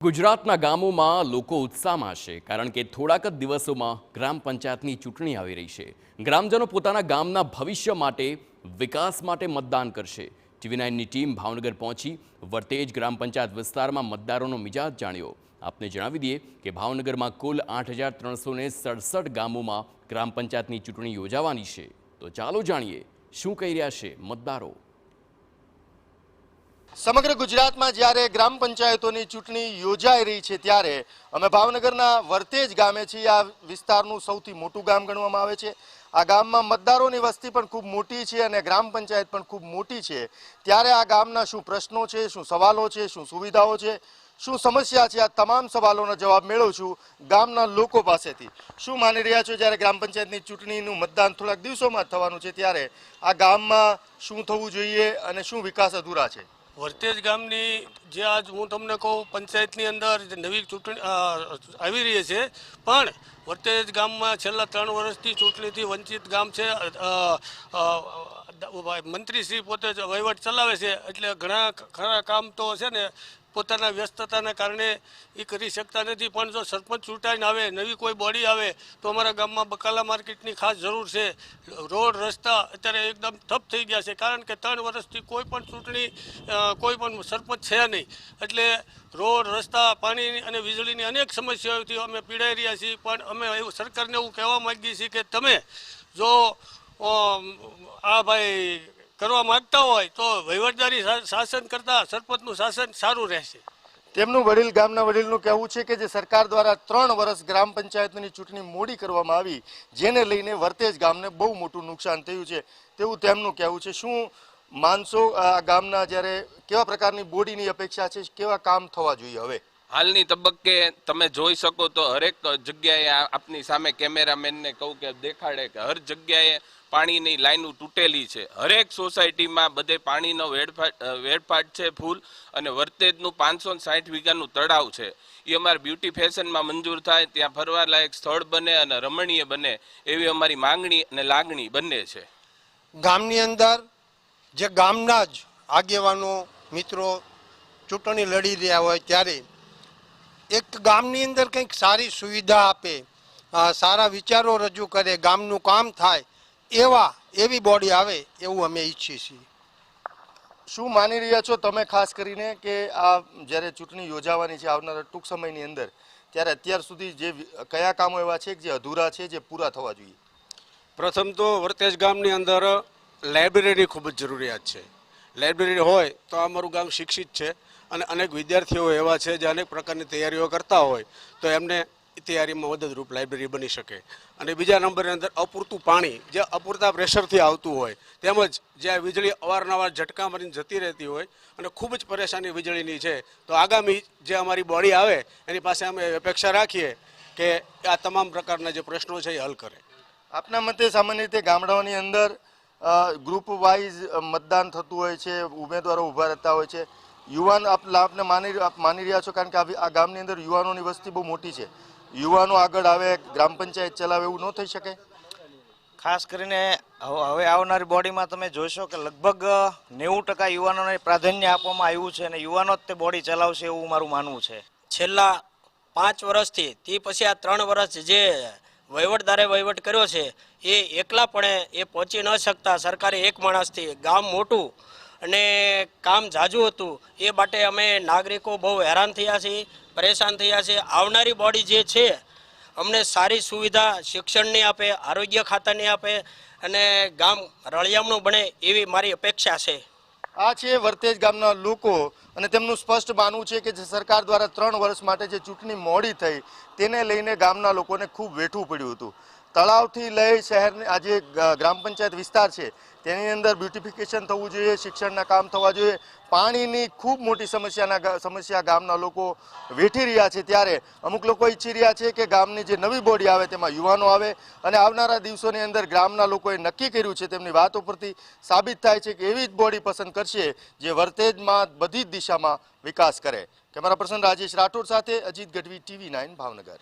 ગુજરાતના ગામોમાં લોકો ઉત્સાહમાં છે કારણ કે થોડાક જ દિવસોમાં ગ્રામ પંચાયતની ચૂંટણી આવી રહી છે। ગ્રામજનો પોતાના ગામના ભવિષ્ય માટે વિકાસ માટે મતદાન કરશે। TV9ની ટીમ ભાવનગર પહોંચી વર્તેજ ગ્રામ પંચાયત વિસ્તારમાં મતદારોનો મિજાજ જાણ્યો। આપને જણાવી દઈએ કે ભાવનગરમાં કુલ 8367 ગામોમાં ગ્રામ પંચાયતની ચૂંટણી યોજાવાની છે। તો ચાલો જાણીએ શું કહી રહ્યા છે મતદારો। સમગ્ર ગુજરાતમાં જ્યારે ગ્રામ પંચાયતોની ચૂંટણી યોજાઈ રહી છે ત્યારે અમે ભાવનગરના વર્તેજ ગામે છીએ। આ વિસ્તારનું સૌથી મોટું ગામ ગણવામાં આવે છે। આ ગામમાં મતદારોની વસ્તી પણ ખૂબ મોટી છે અને ગ્રામ પંચાયત પણ ખૂબ મોટી છે। ત્યારે આ ગામના શું પ્રશ્નો છે, શું સવાલો છે, શું સુવિધાઓ છે, શું સમસ્યા છે, આ તમામ સવાલોનો જવાબ મેળવું છું ગામના લોકો પાસેથી। શું માની રહ્યા છો જ્યારે ગ્રામ પંચાયતની ચૂંટણીનું મતદાન થોડાક દિવસોમાં જ થવાનું છે ત્યારે આ ગામમાં શું થવું જોઈએ અને શું વિકાસ અધૂરા છે? વર્તેજ ગામની જે આજ હું તમને કહું પંચાયતની અંદર જે નવી ચૂંટણી આવી રહી છે પણ વર્તેજ ગામમાં છેલ્લા 3 વર્ષથી ચૂંટણીથી વંચિત ગામ છે। મંત્રીશ્રી પોતે જ વહીવટ ચલાવે છે એટલે ઘણા ખરા કામ તો છે ને પોતાના વ્યસ્તતાના કારણે એ કરી શકતા નથી। પણ જો સરપંચ ચૂંટાઈને આવે, નવી કોઈ બોડી આવે તો અમારા ગામમાં બકાલા માર્કેટની ખાસ જરૂર છે। રોડ રસ્તા અત્યારે એકદમ ઠપ થઈ ગયા છે કારણ કે 3 વર્ષથી કોઈ પણ ચૂંટણી કોઈ પણ સરપંચ છે નહીં એટલે રોડ રસ્તા પાણી અને વીજળીની અનેક સમસ્યાઓથી અમે પીડાઈ રહ્યા છીએ। પણ અમે એવું સરકારને એવું કહેવા માગીએ છીએ કે તમે જો આ ભાઈ કરવા માંગતા હોય તો વહીવટદારી શાસન કરતાં સરપંચનું શાસન સારું રહેશે। તેમનું વડીલ ગામના વડીલનું કહેવું છે કે જે સરકાર દ્વારા 3 વર્ષ ગ્રામ પંચાયતની ચૂંટણી મોડી કરવામાં આવી જેને લઈને વર્તેજ ગામને બહુ મોટું નુકસાન થયું છે તેવું તેમનું કહેવું છે। શું માનશો આ ગામના જ્યારે કેવા પ્રકારની બોડીની અપેક્ષા છે, કેવા કામ થવા જોઈએ હવે? હાલની તબક્કે તમે જોઈ શકો તો હરેક જગ્યાએ આપની સામે કેમેરામેનને કહું કે દેખાડે કે હર જગ્યાએ પાણીની લાઈનો તૂટેલી છે। હરેક સોસાયટીમાં બધે પાણીનો વેડફાટ છે ફૂલ। અને વર્તેજનું 560 વીઘાનું તળાવ છે એ અમારે બ્યુટી ફેશનમાં મંજૂર થાય, ત્યાં ફરવાલાયક સ્થળ બને અને રમણીય બને એવી અમારી માંગણી અને લાગણી બંને છે। ગામની અંદર જે ગામના જ આગેવાનો મિત્રો ચૂંટણી લડી રહ્યા હોય ત્યારે એક ગામની અંદર કંઈક સારી સુવિધા આપે, સારા વિચારો રજૂ કરે, ગામનું કામ થાય એવી બોડી આવે એવું અમે ઈચ્છીએ છીએ। શું માની રહ્યા છો તમે ખાસ કરીને કે આ જ્યારે ચૂંટણી યોજાવાની છે આવનારા ટૂંક સમયની અંદર ત્યારે અત્યાર સુધી જે કયા કામો એવા છે જે અધૂરા છે જે પૂરા થવા જોઈએ? પ્રથમ તો વર્તેજ ગામની અંદર લાઇબ્રેરી ખૂબ જ જરૂરિયાત છે। લાઇબ્રેરી હોય તો અમારું ગામ શિક્ષિત છે અને અનેક વિદ્યાર્થીઓ એવા છે જે અનેક પ્રકારની તૈયારીઓ કરતા હોય તો એમને તૈયારીમાં મદદરૂપ લાઇબ્રેરી બની શકે। અને બીજા નંબરની અંદર અપૂરતું પાણી જે અપૂરતા પ્રેશરથી આવતું હોય તેમજ જ્યાં વીજળી અવારનવાર ઝટકા મારીને જતી રહેતી હોય અને ખૂબ જ પરેશાની વીજળીની છે તો આગામી જે અમારી બોડી આવે એની પાસે અમે અપેક્ષા રાખીએ કે આ તમામ પ્રકારના જે પ્રશ્નો છે એ હલ કરે। આપના મતે સામાન્ય રીતે ગામડાઓની અંદર ગ્રુપ વાઇઝ મતદાન થતું હોય છે, ઉમેદવારો ઊભા રહેતા હોય છે, યુવાન આપને માની રહ્યા છો કારણ કે આ ગામની અંદર યુવાનોની વસ્તી બહુ મોટી છે, યુવાનો આગળ આવે ગ્રામ પંચાયત ચલાવે એવું ન થઈ શકે? ખાસ કરીને હવે આવનારી બોડીમાં તમે જોશો કે લગભગ 90% યુવાનોને પ્રાધાન્ય આપવામાં આવ્યું છે અને યુવાનો જ તે બોડી ચલાવશે એવું મારું માનવું છે। છેલ્લા 5 વર્ષથી તે પછી આ 3 વર્ષ જે વહીવટદારે વહીવટ કર્યો છે એ એકલાપણે એ પહોંચી ન શકતા સરકારે એક માણસથી ગામ મોટું અને કામ ઝાઝું હતું એ માટે અમે નાગરિકો બહુ હેરાન થયા છીએ, પરેશાન થયા છે। આવનારી બોડી જે છે અમને સારી સુવિધા શિક્ષણની આપે, આરોગ્ય ખાતાની આપે અને ગામ રળિયામણું બને એવી મારી અપેક્ષા છે। આ છે વર્તેજ ગામના લોકો અને તેમનું સ્પષ્ટ માનવું છે કે જે સરકાર દ્વારા 3 વર્ષ માટે જે ચૂંટણી મોડી થઈ તેને લઈને ગામના લોકોને ખૂબ વેઠવું પડ્યું હતું। તળાવથી લઈ શહેરની આ જે ગ્રામ પંચાયત વિસ્તાર છે તેની અંદર બ્યુટિફિકેશન થવું જોઈએ, શિક્ષણના કામ થવા જોઈએ, પાણીની ખૂબ મોટી સમસ્યા ગામના લોકો વેઠી રહ્યા છે ત્યારે અમુક લોકો ઈચ્છી રહ્યા છે કે ગામની જે નવી બોડી આવે તેમાં યુવાનો આવે અને આવનારા દિવસોની અંદર ગામના લોકોએ નક્કી કર્યું છે તેમની વાતો પરથી સાબિત થાય છે કે એવી જ બોડી પસંદ કરશે જે વર્તેજમાં બધી જ દિશામાં વિકાસ કરે। કેમેરા પર્સન રાજેશ રાઠોડ સાથે અજીત ગઢવી, TV9 ભાવનગર।